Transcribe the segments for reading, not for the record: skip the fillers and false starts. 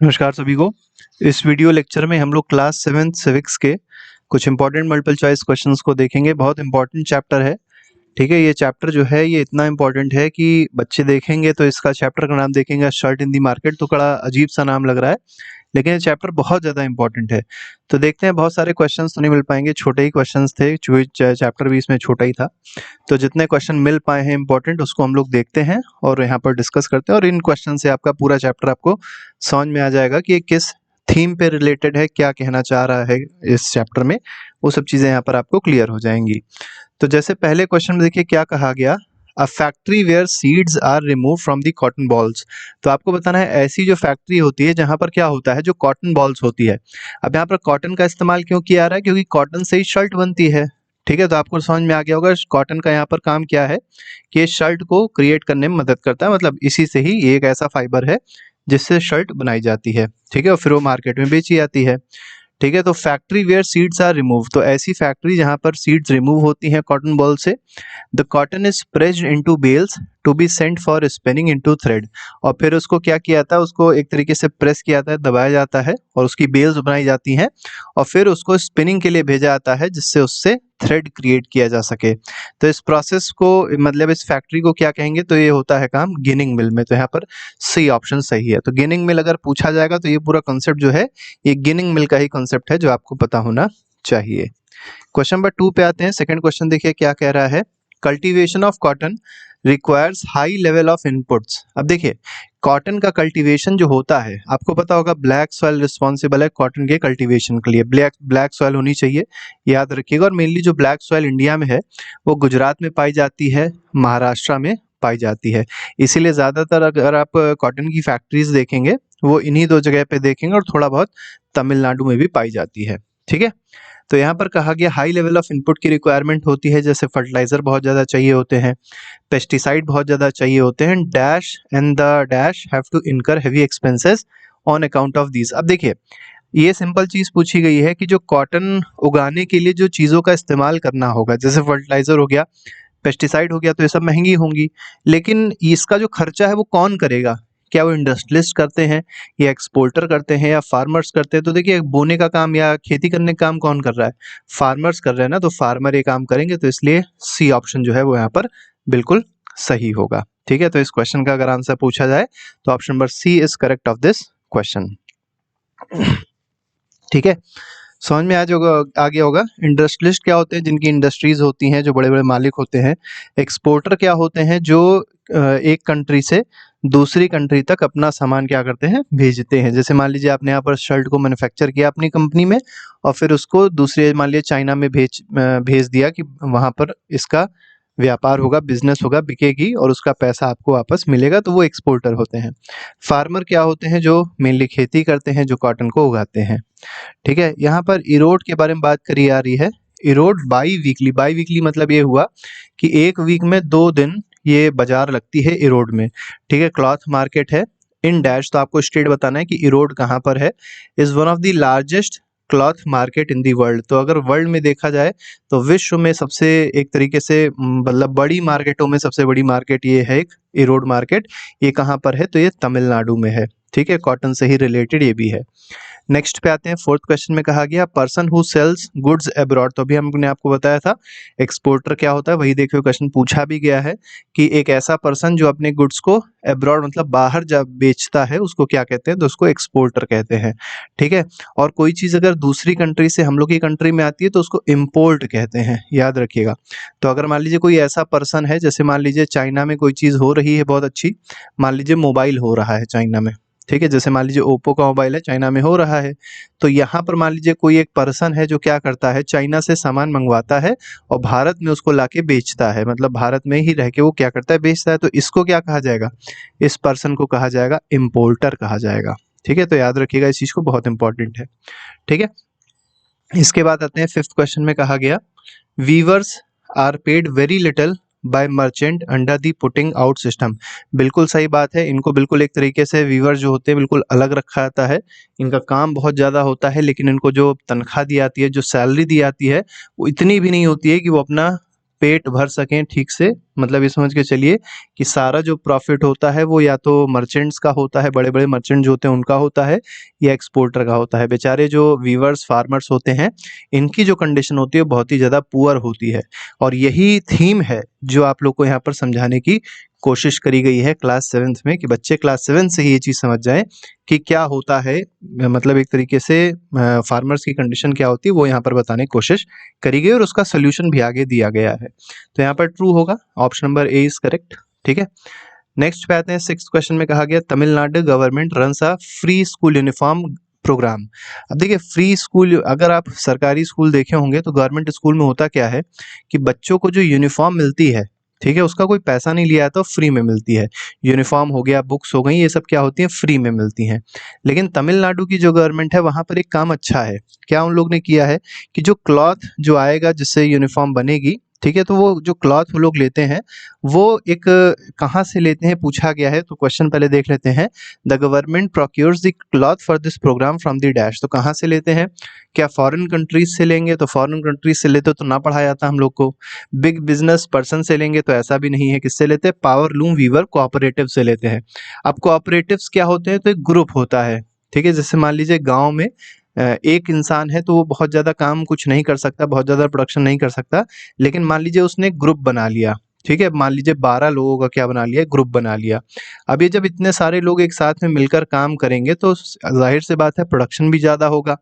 नमस्कार सभी को। इस वीडियो लेक्चर में हम लोग क्लास 7th सिविक्स के कुछ इंपॉर्टेंट मल्टीपल चॉइस क्वेश्चंस को देखेंगे। बहुत इंपॉर्टेंट चैप्टर है, ठीक है। ये चैप्टर जो है ये इतना इंपॉर्टेंट है कि बच्चे देखेंगे तो इसका चैप्टर का नाम देखेंगे शर्ट इन दी मार्केट, तो बड़ा अजीब सा नाम लग रहा है, लेकिन ये चैप्टर बहुत ज़्यादा इंपॉर्टेंट है। तो देखते हैं, बहुत सारे क्वेश्चंस तो नहीं मिल पाएंगे, छोटे ही क्वेश्चंस थे, चैप्टर भी इसमें छोटा ही था। तो जितने क्वेश्चन मिल पाए हैं इंपॉर्टेंट, उसको हम लोग देखते हैं और यहाँ पर डिस्कस करते हैं, और इन क्वेश्चन से आपका पूरा चैप्टर आपको समझ में आ जाएगा कि ये किस थीम पे रिलेटेड है, क्या कहना चाह रहा है इस चैप्टर में, वो सब चीज़ें यहाँ पर आपको क्लियर हो जाएंगी। तो जैसे पहले क्वेश्चन में देखिए क्या कहा गया, a factory where seeds are remove from the cotton balls. तो आपको बताना है ऐसी जो फैक्ट्री होती है जहां पर क्या होता है, जो कॉटन बॉल्स होती है। अब यहाँ पर कॉटन का इस्तेमाल क्यों किया जा रहा है, क्योंकि कॉटन से ही शर्ट बनती है, ठीक है। तो आपको समझ में आ गया होगा कॉटन का यहाँ पर काम क्या है, कि ये शर्ट को क्रिएट करने में मदद करता है, मतलब इसी से ही ये एक ऐसा फाइबर है जिससे शर्ट बनाई जाती है, ठीक है, और फिर वो मार्केट में बेची जाती है, ठीक है। तो factory where seeds are remove, तो ऐसी फैक्ट्री जहां पर सीड्स रिमूव होती हैं कॉटन बॉल से। The cotton is pressed into bales to be sent for spinning into thread, और फिर उसको क्या किया जाता है, उसको एक तरीके से प्रेस किया जाता है, दबाया जाता है, और उसकी बेल्स बनाई जाती हैं, और फिर उसको स्पिनिंग के लिए भेजा जाता है जिससे उससे थ्रेड क्रिएट किया जा सके। तो इस प्रोसेस को, मतलब इस फैक्ट्री को क्या कहेंगे, तो ये होता है काम गिनिंग मिल में। तो यहाँ पर सी ऑप्शन सही है। तो गिनिंग मिल अगर पूछा जाएगा तो ये पूरा कॉन्सेप्ट जो है ये गिनिंग मिल का ही कॉन्सेप्ट है जो आपको पता होना चाहिए। क्वेश्चन नंबर 2 पे आते हैं। सेकंड क्वेश्चन देखिए क्या कह रहा है, cultivation of cotton requires high level of inputs. अब देखिए कॉटन का कल्टीवेशन जो होता है, आपको पता होगा ब्लैक सॉइल रिस्पॉन्सिबल है कॉटन के कल्टीवेशन के लिए। ब्लैक सॉइल होनी चाहिए, याद रखिएगा। और मेनली जो ब्लैक सॉइल इंडिया में है वो गुजरात में पाई जाती है, महाराष्ट्र में पाई जाती है। इसीलिए ज़्यादातर अगर आप कॉटन की फैक्ट्रीज देखेंगे वो इन्हीं दो जगह पे देखेंगे, और थोड़ा बहुत तमिलनाडु में भी पाई जाती है, ठीक है। तो यहाँ पर कहा गया हाई लेवल ऑफ इनपुट की रिक्वायरमेंट होती है, जैसे फर्टिलाइजर बहुत ज़्यादा चाहिए होते हैं, पेस्टिसाइड बहुत ज़्यादा चाहिए होते हैं, dash and the dash have to incur heavy expenses on account of these. अब देखिए ये सिंपल चीज़ पूछी गई है कि जो कॉटन उगाने के लिए जो चीज़ों का इस्तेमाल करना होगा, जैसे फर्टिलाइजर हो गया, पेस्टिसाइड हो गया, तो ये सब महंगी होंगी, लेकिन इसका जो खर्चा है वो कौन करेगा? क्या वो इंडस्ट्रियलिस्ट करते हैं, या एक्सपोर्टर करते हैं, या फार्मर्स करते हैं? तो देखिए बोने का काम या खेती करने का काम कौन कर रहा है? फार्मर्स कर रहे हैं ना, तो फार्मर ये काम करेंगे, तो इसलिए सी ऑप्शन जो है वो यहाँ पर बिल्कुल सही होगा, ठीक है। तो इस क्वेश्चन का अगर आंसर पूछा जाए तो option number C is correct of this question, ठीक है। समझ में आ गया होगा। इंडस्ट्रियलिस्ट क्या होते हैं, जिनकी इंडस्ट्रीज होती हैं, जो बड़े बड़े मालिक होते हैं। एक्सपोर्टर क्या होते हैं, जो एक कंट्री से दूसरी कंट्री तक अपना सामान क्या करते हैं, भेजते हैं। जैसे मान लीजिए आपने यहाँ पर शर्ट को मैन्युफैक्चर किया अपनी कंपनी में, और फिर उसको दूसरे मान लीजिए चाइना में भेज दिया कि वहाँ पर इसका व्यापार होगा, बिजनेस होगा, बिकेगी, और उसका पैसा आपको वापस मिलेगा, तो वो एक्सपोर्टर होते हैं। फार्मर क्या होते हैं, जो मेनली खेती करते हैं, जो कॉटन को उगाते हैं, ठीक है। यहाँ पर इरोड के बारे में बात करी जा रही है। इरोड बाई वीकली मतलब ये हुआ कि एक वीक में 2 दिन ये बाजार लगती है इरोड में, ठीक है। क्लॉथ मार्केट है इन डैश, तो आपको स्टेट बताना है कि इरोड कहाँ पर है। Is one of the largest cloth market in the world. तो अगर वर्ल्ड में देखा जाए तो विश्व में सबसे एक तरीके से मतलब बड़ी मार्केटों में सबसे बड़ी मार्केट ये है एक इरोड मार्केट। ये कहाँ पर है, तो ये तमिलनाडु में है, ठीक है। कॉटन से ही रिलेटेड ये भी है। नेक्स्ट पे आते हैं। फोर्थ क्वेश्चन में कहा गया person who sells goods abroad. तो अभी हमने आपको बताया था एक्सपोर्टर क्या होता है, वही देखिए क्वेश्चन पूछा भी गया है कि एक ऐसा पर्सन जो अपने गुड्स को अब्रॉड मतलब बाहर जब बेचता है उसको क्या कहते हैं, तो उसको एक्सपोर्टर कहते हैं, ठीक है। और कोई चीज़ अगर दूसरी कंट्री से हम लोग की कंट्री में आती है तो उसको इम्पोर्ट कहते हैं, याद रखिएगा। तो अगर मान लीजिए कोई ऐसा पर्सन है, जैसे मान लीजिए चाइना में कोई चीज़ हो रही है बहुत अच्छी, मान लीजिए मोबाइल हो रहा है चाइना में, ठीक है। जैसे मान लीजिए ओप्पो का मोबाइल है, चाइना में हो रहा है, तो यहाँ पर मान लीजिए कोई एक पर्सन है जो क्या करता है, चाइना से सामान मंगवाता है और भारत में उसको लाके बेचता है, मतलब भारत में ही रह के वो क्या करता है, बेचता है। तो इसको क्या कहा जाएगा, इस पर्सन को कहा जाएगा इम्पोर्टर कहा जाएगा, ठीक है। तो याद रखिएगा इस चीज़ को, बहुत इंपॉर्टेंट है, ठीक है। इसके बाद आते हैं फिफ्थ क्वेश्चन में कहा गया weavers are paid very little by merchant under the putting out system. बिल्कुल सही बात है। इनको बिल्कुल एक तरीके से वीवर जो होते हैं बिल्कुल अलग रखा जाता है। इनका काम बहुत ज़्यादा होता है, लेकिन इनको जो तनख्वाह दी जाती है, जो सैलरी दी जाती है, वो इतनी भी नहीं होती है कि वो अपना पेट भर सकें ठीक से। मतलब ये समझ के चलिए कि सारा जो प्रॉफिट होता है वो या तो मर्चेंट्स का होता है, बड़े बड़े मर्चेंट जो होते हैं उनका होता है, या एक्सपोर्टर का होता है। बेचारे जो वीवर्स फार्मर्स होते हैं इनकी जो कंडीशन होती है बहुत ही ज़्यादा पुअर होती है। और यही थीम है जो आप लोग को यहाँ पर समझाने की कोशिश करी गई है क्लास 7th में, कि बच्चे क्लास 7 से ही ये चीज़ समझ जाएं कि क्या होता है। मतलब एक तरीके से फार्मर्स की कंडीशन क्या होती है वो यहाँ पर बताने की कोशिश करी गई और उसका सोल्यूशन भी आगे दिया गया है। तो यहाँ पर ट्रू होगा, option number A is correct. ठीक है, नेक्स्ट पे आते हैं। 6th क्वेश्चन में कहा गया Tamil Nadu government runs a free school uniform programme. अब देखिए फ्री स्कूल, अगर आप सरकारी स्कूल देखे होंगे तो गवर्नमेंट स्कूल में होता क्या है कि बच्चों को जो यूनिफॉर्म मिलती है, ठीक है, उसका कोई पैसा नहीं लिया तो फ्री में मिलती है। यूनिफॉर्म हो गया, बुक्स हो गई, ये सब क्या होती हैं, फ्री में मिलती हैं। लेकिन तमिलनाडु की जो गवर्नमेंट है वहाँ पर एक काम अच्छा है। क्या उन लोग ने किया है कि जो क्लॉथ जो आएगा जिससे यूनिफॉर्म बनेगी, ठीक है, तो वो जो क्लॉथ वो लोग लेते हैं वो एक कहाँ से लेते हैं पूछा गया है। तो क्वेश्चन पहले देख लेते हैं। The government procures the cloth for this programme from the dash. तो कहाँ से लेते हैं, क्या फॉरेन कंट्रीज से लेंगे? तो फॉरेन कंट्रीज से लेते तो ना पढ़ाया जाता हम लोग को। बिग बिजनेस पर्सन से लेंगे तो ऐसा भी नहीं है। किससे लेते हैं? पावर लूम वीवर कोऑपरेटिव से लेते हैं। अब कोऑपरेटिव्स क्या होते हैं? तो एक ग्रुप होता है, ठीक है। जैसे मान लीजिए गांव में एक इंसान है तो वो बहुत ज़्यादा काम कुछ नहीं कर सकता, बहुत ज़्यादा प्रोडक्शन नहीं कर सकता, लेकिन मान लीजिए उसने ग्रुप बना लिया, ठीक है, मान लीजिए 12 लोगों का क्या बना लिया, ग्रुप बना लिया। अब ये जब इतने सारे लोग एक साथ में मिलकर काम करेंगे तो जाहिर सी बात है प्रोडक्शन भी ज़्यादा होगा,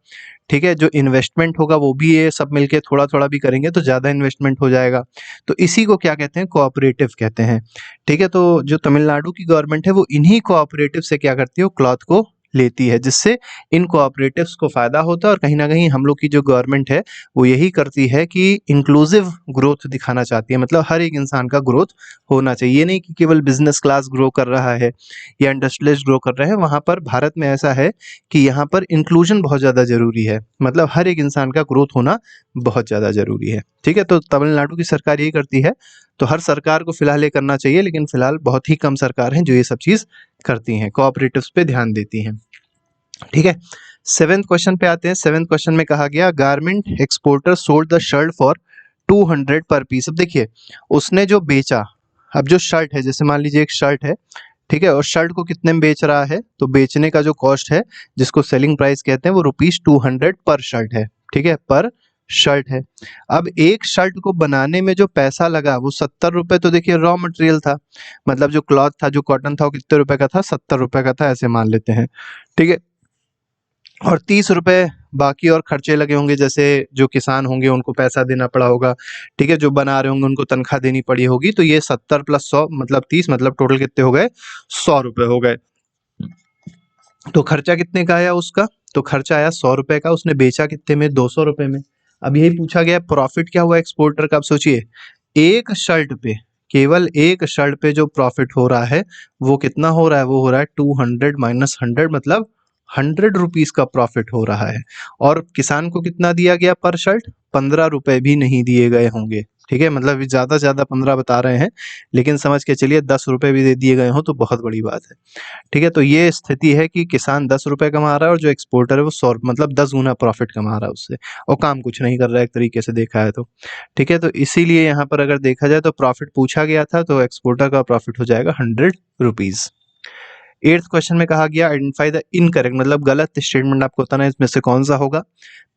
ठीक है। जो इन्वेस्टमेंट होगा वो भी ये सब मिलके थोड़ा थोड़ा भी करेंगे तो ज़्यादा इन्वेस्टमेंट हो जाएगा। तो इसी को क्या कहते हैं? कोऑपरेटिव कहते हैं, ठीक है। तो जो तमिलनाडु की गवर्नमेंट है वो इन्हीं कोऑपरेटिव से क्या करती है, वो क्लॉथ को लेती है, जिससे इन कोऑपरेटिव्स को फायदा होता है। और कहीं ना कहीं हम लोग की जो गवर्नमेंट है वो यही करती है कि इंक्लूसिव ग्रोथ दिखाना चाहती है। मतलब हर एक इंसान का ग्रोथ होना चाहिए, ये नहीं कि केवल बिजनेस क्लास ग्रो कर रहा है या इंडस्ट्रियलिस्ट ग्रो कर रहे हैं। वहाँ पर भारत में ऐसा है कि यहाँ पर इंक्लूजन बहुत ज़्यादा ज़रूरी है, मतलब हर एक इंसान का ग्रोथ होना बहुत ज़्यादा ज़रूरी है, ठीक है। तो तमिलनाडु की सरकार यही करती है। तो हर सरकार को फिलहाल ये करना चाहिए, लेकिन फिलहाल बहुत ही कम सरकार हैं जो ये सब चीज़ करती हैं, कोऑपरेटिव्स पे ध्यान देती हैं, ठीक है। 7th क्वेश्चन पे आते हैं। 7th क्वेश्चन में कहा गया garment exporter sold the shirt for 200 पर पीस। अब देखिए उसने जो बेचा, अब जो शर्ट है, जैसे मान लीजिए एक शर्ट है, ठीक है, और शर्ट को कितने में बेच रहा है, तो बेचने का जो कॉस्ट है जिसको सेलिंग प्राइस कहते हैं वो ₹200 पर शर्ट है, ठीक है, पर शर्ट है। अब एक शर्ट को बनाने में जो पैसा लगा वो 70 रुपए, तो देखिए रॉ मटेरियल था, मतलब जो क्लॉथ था, जो कॉटन था वो कितने रुपए का था, 70 रुपए का था, ऐसे मान लेते हैं, ठीक है। और 30 रुपए बाकी और खर्चे लगे होंगे, जैसे जो किसान होंगे उनको पैसा देना पड़ा होगा, ठीक है, जो बना रहे होंगे उनको तनख्वाह देनी पड़ी होगी। तो ये 70 प्लस 100 मतलब 30, मतलब टोटल कितने हो गए, 100 रुपए हो गए। तो खर्चा कितने का आया उसका, तो खर्चा आया 100 रुपए का, उसने बेचा कितने में, 200 रुपए में। अब यही पूछा गया प्रॉफिट क्या हुआ एक्सपोर्टर का। अब सोचिए एक शर्ट पे, केवल एक शर्ट पे जो प्रॉफिट हो रहा है वो कितना हो रहा है, वो हो रहा है 200 माइनस 100, मतलब 100 रुपीज का प्रॉफिट हो रहा है। और किसान को कितना दिया गया पर शर्ट, 15 रुपए भी नहीं दिए गए होंगे, ठीक है। मतलब ज्यादा से ज्यादा 15 बता रहे हैं, लेकिन समझ के चलिए 10 रुपए भी दे दिए गए हो तो बहुत बड़ी बात है, ठीक है। तो ये स्थिति है कि किसान 10 रुपए कमा रहा है और जो एक्सपोर्टर है वो 100, मतलब 10 गुना प्रॉफिट कमा रहा है उससे, और काम कुछ नहीं कर रहा है एक तरीके से देखा है तो, ठीक है। तो इसीलिए यहाँ पर अगर देखा जाए तो प्रॉफिट पूछा गया था, तो एक्सपोर्टर का प्रॉफिट हो जाएगा 100 रुपीज। 8th क्वेश्चन में कहा गया आइडेंटिफाई द इनकरेक्ट, मतलब गलत स्टेटमेंट आपको बताना है इसमें से कौन सा होगा।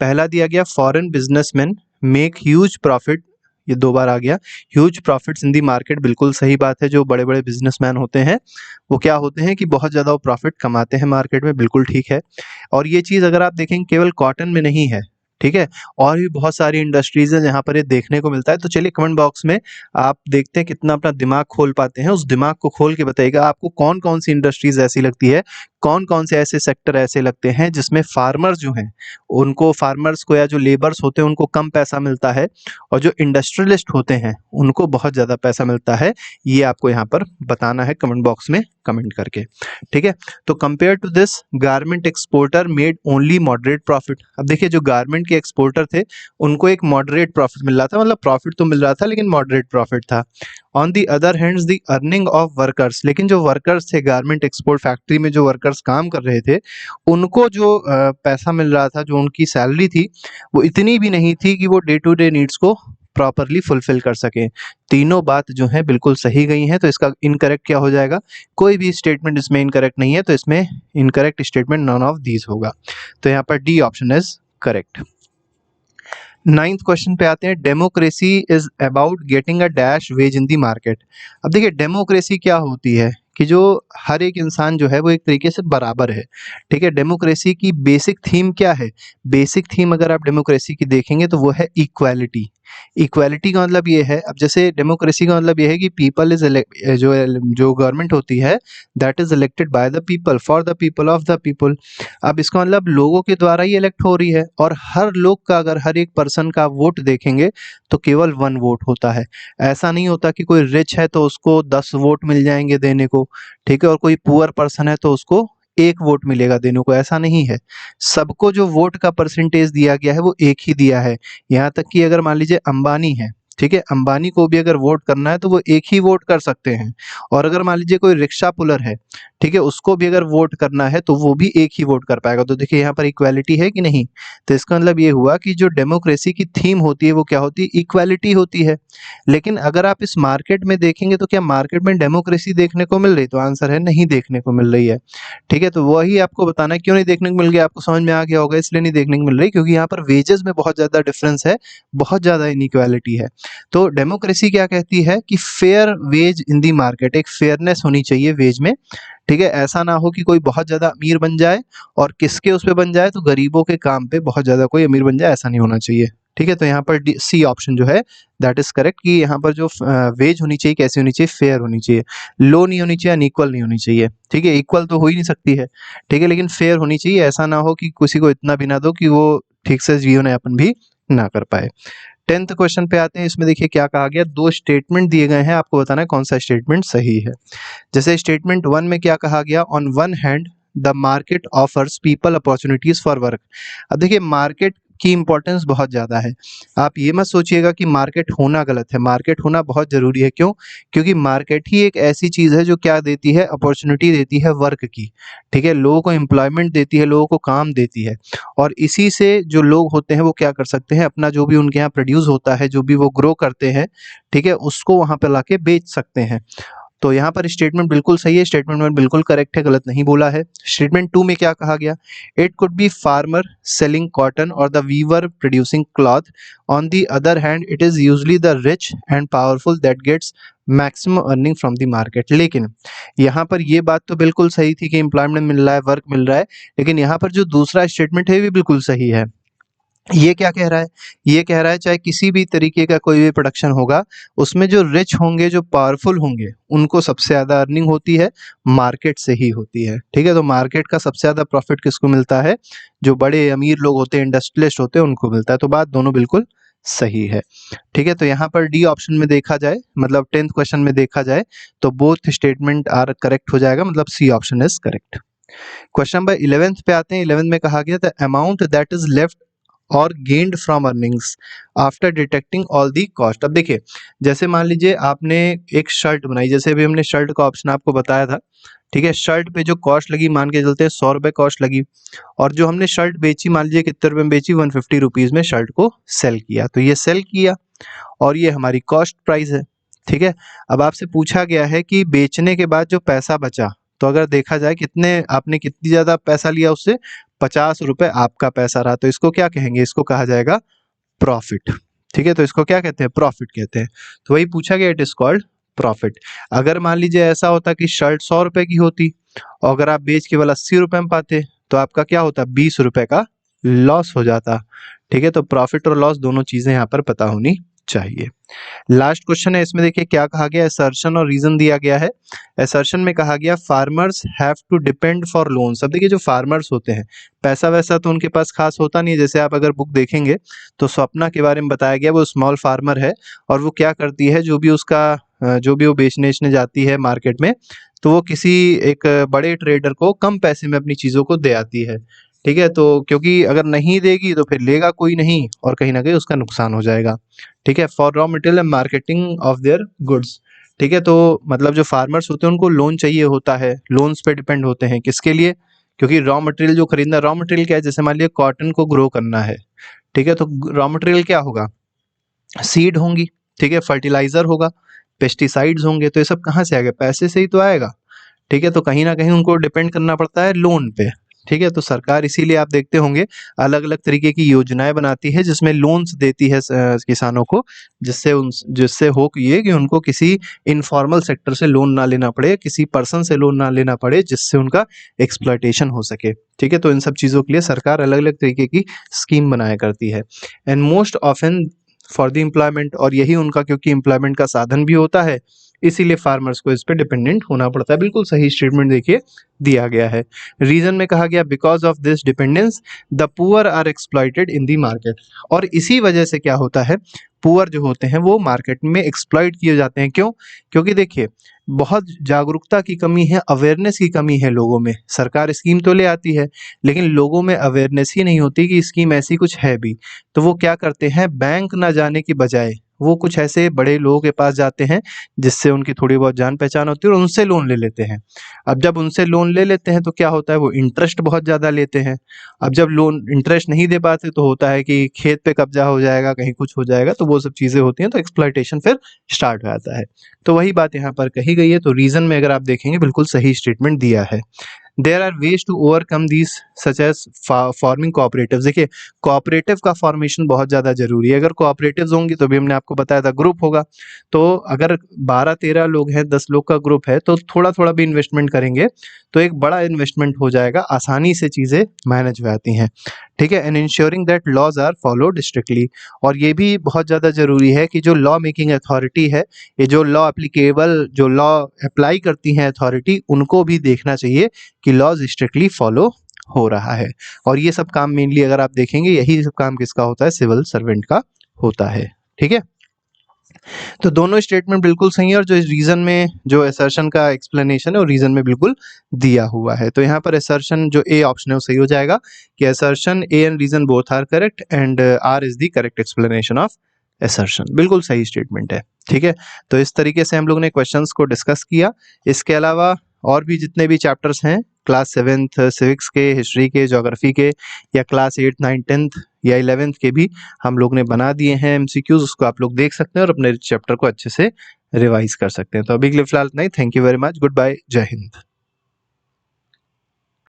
पहला दिया गया foreign businessman make huge profit, ये 2 बार आ गया, ह्यूज प्रॉफिट्स इन दी मार्केट, बिल्कुल सही बात है। जो बड़े बड़े बिजनेसमैन होते हैं वो क्या होते हैं कि बहुत ज़्यादा वो प्रॉफिट कमाते हैं मार्केट में, बिल्कुल ठीक है। और ये चीज़ अगर आप देखेंगे केवल कॉटन में नहीं है, ठीक है, और भी बहुत सारी इंडस्ट्रीज है जहाँ पर ये देखने को मिलता है। तो चलिए कमेंट बॉक्स में आप देखते हैं कितना अपना दिमाग खोल पाते हैं, उस दिमाग को खोल के बताइएगा आपको कौन कौन सी इंडस्ट्रीज ऐसी लगती है, कौन कौन से ऐसे सेक्टर ऐसे लगते हैं जिसमें फार्मर्स जो हैं उनको, फार्मर्स को या जो लेबर्स होते हैं उनको कम पैसा मिलता है, और जो इंडस्ट्रियलिस्ट होते हैं उनको बहुत ज़्यादा पैसा मिलता है। ये आपको यहाँ पर बताना है कमेंट बॉक्स में कमेंट करके, ठीक है। तो compare to this garment exporter made only moderate profit. अब देखिए जो गारमेंट के एक्सपोर्टर थे उनको एक मॉडरेट प्रॉफिट मिल रहा था, मतलब प्रॉफिट तो मिल रहा था लेकिन मॉडरेट प्रॉफिट था। On the other hands the earning of workers, लेकिन जो वर्कर्स थे गारमेंट एक्सपोर्ट फैक्ट्री में, जो वर्कर्स काम कर रहे थे उनको जो पैसा मिल रहा था, जो उनकी सैलरी थी वो इतनी भी नहीं थी कि वो डे टू डे नीड्स को प्रॉपरली फुलफिल कर सकें। तीनों बात जो है बिल्कुल सही गई हैं, तो इसका इनकरेक्ट क्या हो जाएगा? कोई भी स्टेटमेंट इसमें इनकरेक्ट नहीं है, तो इसमें incorrect statement none of these होगा। तो यहाँ पर D option is correct. 9th question पे आते हैं, democracy is about getting a dash ways in the market. अब देखिए डेमोक्रेसी क्या होती है कि जो हर एक इंसान जो है वो एक तरीके से बराबर है। ठीक है, डेमोक्रेसी की बेसिक थीम क्या है? बेसिक थीम अगर आप डेमोक्रेसी की देखेंगे तो वो है इक्वालिटी। इक्वालिटी का मतलब ये है, अब जैसे डेमोक्रेसी का मतलब ये है कि पीपल इज जो गवर्नमेंट होती है that is elected by the people for the people of the people. अब इसका मतलब लोगों के द्वारा ही इलेक्ट हो रही है, और हर लोग का अगर हर एक पर्सन का वोट देखेंगे तो केवल 1 वोट होता है। ऐसा नहीं होता कि कोई रिच है तो उसको 10 वोट मिल जाएंगे देने को, ठीक है, और कोई पुअर पर्सन है तो उसको 1 वोट मिलेगा देने को, ऐसा नहीं है। सबको जो वोट का परसेंटेज दिया गया है वो एक ही दिया है। यहाँ तक कि अगर मान लीजिए अंबानी है, ठीक है, अंबानी को भी अगर वोट करना है तो वो एक ही वोट कर सकते हैं। और अगर मान लीजिए कोई रिक्शा पुलर है, ठीक है, उसको भी अगर वोट करना है तो वो भी एक ही वोट कर पाएगा। तो देखिए यहाँ पर इक्वालिटी है कि नहीं? तो इसका मतलब ये हुआ कि जो डेमोक्रेसी की थीम होती है वो क्या होती है? इक्वालिटी होती है। लेकिन अगर आप इस मार्केट में देखेंगे तो क्या मार्केट में डेमोक्रेसी देखने को मिल रही? तो आंसर है नहीं देखने को मिल रही है। ठीक है, तो वही आपको बताना है क्यों नहीं देखने को मिल गया, आपको समझ में आ गया होगा, इसलिए नहीं देखने को मिल रही क्योंकि यहाँ पर वेजेस में बहुत ज़्यादा डिफरेंस है, बहुत ज़्यादा इनइक्वालिटी है। तो डेमोक्रेसी क्या कहती है कि fair ways in the market, एक फेयरनेस होनी चाहिए वेज में। ठीक है, ऐसा ना हो कि कोई बहुत ज़्यादा अमीर बन जाए और किसके उस पे बन जाए, तो गरीबों के काम पे बहुत ज़्यादा कोई अमीर बन जाए, ऐसा नहीं होना चाहिए। ठीक है, तो यहाँ पर सी ऑप्शन जो है दैट इज करेक्ट कि यहाँ पर जो वेज होनी चाहिए कैसी होनी चाहिए? फेयर होनी चाहिए। लो नहीं होनी चाहिए, अनइक्वल नहीं होनी चाहिए। ठीक है, इक्वल तो हो ही नहीं सकती है, ठीक है, लेकिन फेयर होनी चाहिए। ऐसा ना हो कि किसी को इतना भी ना दो कि वो ठीक से जीवन यापन भी ना कर पाए। 10th क्वेश्चन पे आते हैं, इसमें देखिए क्या कहा गया, 2 स्टेटमेंट दिए गए हैं, आपको बताना है कौन सा स्टेटमेंट सही है। जैसे स्टेटमेंट 1 में क्या कहा गया, on one hand the market offers people opportunities for work. अब देखिए मार्केट की इंपॉर्टेंस बहुत ज़्यादा है। आप ये मत सोचिएगा कि मार्केट होना गलत है, मार्केट होना बहुत ज़रूरी है। क्यों? क्योंकि मार्केट ही एक ऐसी चीज़ है जो क्या देती है? अपॉर्चुनिटी देती है वर्क की। ठीक है, लोगों को एम्प्लॉयमेंट देती है, लोगों को काम देती है, और इसी से जो लोग होते हैं वो क्या कर सकते हैं? अपना जो भी उनके यहाँ प्रोड्यूस होता है, जो भी वो ग्रो करते हैं, ठीक है, उसको वहाँ पे लाके बेच सकते हैं। तो यहाँ पर स्टेटमेंट बिल्कुल सही है, स्टेटमेंट में बिल्कुल करेक्ट है, गलत नहीं बोला है। स्टेटमेंट 2 में क्या कहा गया, it could be farmer selling cotton और the weaver producing cloth, on the other hand it is usually the rich and powerful that gets maximum earning from the market. लेकिन यहाँ पर ये बात तो बिल्कुल सही थी कि एम्प्लॉयमेंट मिल रहा है, वर्क मिल रहा है, लेकिन यहाँ पर जो दूसरा स्टेटमेंट है ये भी बिल्कुल सही है। ये क्या कह रहा है? ये कह रहा है चाहे किसी भी तरीके का कोई भी प्रोडक्शन होगा, उसमें जो रिच होंगे, जो पावरफुल होंगे, उनको सबसे ज़्यादा अर्निंग होती है मार्केट से ही होती है। ठीक है, तो मार्केट का सबसे ज़्यादा प्रॉफिट किसको मिलता है? जो बड़े अमीर लोग होते हैं, इंडस्ट्रियलिस्ट होते हैं, उनको मिलता है। तो बात दोनों बिल्कुल सही है। ठीक है, तो यहाँ पर डी ऑप्शन में देखा जाए, मतलब 10th क्वेश्चन में देखा जाए तो बोथ स्टेटमेंट आर करेक्ट हो जाएगा, मतलब C option is correct. Question number 11th पे आते हैं। 11th में कहा गया the amount that is left और gained from earnings after detecting all the cost. अब देखिए जैसे मान लीजिए आपने एक शर्ट बनाई, जैसे अभी हमने शर्ट का ऑप्शन आपको बताया था, ठीक है, शर्ट पे जो कॉस्ट लगी मान के चलते हैं 100 रुपये कॉस्ट लगी, और जो हमने शर्ट बेची मान लीजिए कितने रुपए में बेची, 150 रुपीज़ में शर्ट को सेल किया। तो ये सेल किया और ये हमारी कॉस्ट प्राइस है। ठीक है, अब आपसे पूछा गया है कि बेचने के बाद जो पैसा बचा, तो अगर देखा जाए कितने आपने कितनी ज़्यादा पैसा लिया उससे, 50 रुपये आपका पैसा रहा, तो इसको क्या कहेंगे? इसको कहा जाएगा प्रॉफिट। ठीक है, तो इसको क्या कहते हैं? प्रॉफिट कहते हैं। तो वही पूछा गया, इट इज कॉल्ड प्रॉफिट। अगर मान लीजिए ऐसा होता कि शर्ट 100 रुपए की होती और अगर आप बेच केवल 80 रुपए में पाते, तो आपका क्या होता? 20 रुपए का लॉस हो जाता। ठीक है, तो प्रॉफिट और लॉस दोनों चीजें यहाँ पर पता होनी चाहिए। लास्ट क्वेश्चन है, इसमें देखिए क्या कहा गया, असर्शन और रीजन दिया गया है। असर्शन में कहा गया farmers have to depend for loans. अब देखिए जो फार्मर्स होते हैं, पैसा वैसा तो उनके पास खास होता नहीं है। जैसे आप अगर बुक देखेंगे तो स्वप्ना के बारे में बताया गया, वो स्मॉल फार्मर है और वो क्या करती है, जो भी उसका जो भी वो बेचने जाती है मार्केट में, तो वो किसी एक बड़े ट्रेडर को कम पैसे में अपनी चीज़ों को दे आती है। ठीक है, तो क्योंकि अगर नहीं देगी तो फिर लेगा कोई नहीं और कहीं ना कहीं उसका नुकसान हो जाएगा। ठीक है, for raw material and marketing of their goods. ठीक है, तो मतलब जो फार्मर्स होते हैं उनको लोन चाहिए होता है, लोन्स पे डिपेंड होते हैं, किसके लिए? क्योंकि रॉ मटेरियल जो खरीदना, रॉ मटेरियल क्या है, जैसे मान लिया कॉटन को ग्रो करना है, ठीक है, तो रॉ मटेरियल क्या होगा? सीड होंगी, ठीक है, फर्टिलाइजर होगा, पेस्टिसाइड्स होंगे, तो ये सब कहाँ से आएगा? पैसे से ही तो आएगा, ठीक है। तो कहीं ना कहीं उनको डिपेंड करना पड़ता है लोन पे, ठीक है। तो सरकार इसीलिए आप देखते होंगे अलग अलग तरीके की योजनाएं बनाती है जिसमें लोन्स देती है किसानों को, जिससे हो ये कि उनको किसी इनफॉर्मल सेक्टर से लोन ना लेना पड़े, किसी पर्सन से लोन ना लेना पड़े, जिससे उनका एक्सप्लॉयटेशन हो सके, ठीक है। तो इन सब चीज़ों के लिए सरकार अलग अलग तरीके की स्कीम बनाया करती है, and most often for the employment, और यही उनका क्योंकि एम्प्लॉयमेंट का साधन भी होता है, इसीलिए फार्मर्स को इस पे डिपेंडेंट होना पड़ता है। बिल्कुल सही स्टेटमेंट देखिए दिया गया है। रीजन में कहा गया because of this dependence the poor are exploited in the market, और इसी वजह से क्या होता है, पुअर जो होते हैं वो मार्केट में एक्सप्लॉइट किए जाते हैं। क्यों? क्योंकि देखिए बहुत जागरूकता की कमी है, अवेयरनेस की कमी है लोगों में। सरकार स्कीम तो ले आती है लेकिन लोगों में अवेयरनेस ही नहीं होती कि स्कीम ऐसी कुछ है भी। तो वो क्या करते हैं, बैंक ना जाने की बजाय वो कुछ ऐसे बड़े लोगों के पास जाते हैं जिससे उनकी थोड़ी बहुत जान पहचान होती है और उनसे लोन ले लेते हैं। अब जब उनसे लोन ले लेते हैं तो क्या होता है, वो इंटरेस्ट बहुत ज़्यादा लेते हैं। अब जब लोन इंटरेस्ट नहीं दे पाते तो होता है कि खेत पे कब्जा हो जाएगा, कहीं कुछ हो जाएगा, तो वो सब चीज़ें होती हैं, तो एक्सप्लॉयटेशन फिर स्टार्ट हो जाता है। तो वही बात यहाँ पर कही गई है। तो रीज़न में अगर आप देखेंगे बिल्कुल सही स्टेटमेंट दिया है। There are ways to overcome these such as forming cooperatives. देखिए कोऑपरेटिव का फॉर्मेशन बहुत ज़्यादा जरूरी है। अगर कोऑपरेटिव्स होंगी तो भी हमने आपको बताया था ग्रुप होगा, तो अगर 12-13 लोग हैं, 10 लोग का ग्रुप है, तो थोड़ा थोड़ा भी इन्वेस्टमेंट करेंगे तो एक बड़ा इन्वेस्टमेंट हो जाएगा, आसानी से चीज़ें मैनेज हो जाती हैं, ठीक है। And ensuring that laws are followed strictly, और ये भी बहुत ज़्यादा ज़रूरी है कि जो लॉ मेकिंग अथॉरिटी है, ये जो लॉ एप्लीकेबल, जो लॉ अप्लाई करती हैं अथॉरिटी, उनको भी देखना चाहिए कि लॉज स्ट्रिक्टली फॉलो हो रहा है। और ये सब काम मेनली अगर आप देखेंगे यही सब काम किसका होता है, सिविल सर्वेंट का होता है, ठीक है। तो दोनों स्टेटमेंट बिल्कुल सही है, और जो इस रीजन में जो असर्शन का एक्सप्लेनेशन है वो रीजन में बिल्कुल दिया हुआ है। तो यहाँ पर असर्शन जो ए ऑप्शन है वो सही हो जाएगा कि assertion A and reason both are correct and R is the correct explanation of assertion. बिल्कुल सही स्टेटमेंट है, ठीक है। तो इस तरीके से हम लोग ने क्वेश्चंस को डिस्कस किया। इसके अलावा और भी जितने भी चैप्टर्स हैं क्लास 7th सिविक्स के, हिस्ट्री के, ज्योग्राफी के, या क्लास 8th 9th 10th या 11th के भी हम लोग ने बना दिए हैं एमसीक्यूज, उसको आप लोग देख सकते हैं और अपने चैप्टर को अच्छे से रिवाइज कर सकते हैं। तो अभी के लिए फिलहाल इतना ही। Thank you very much, goodbye, जय हिंद।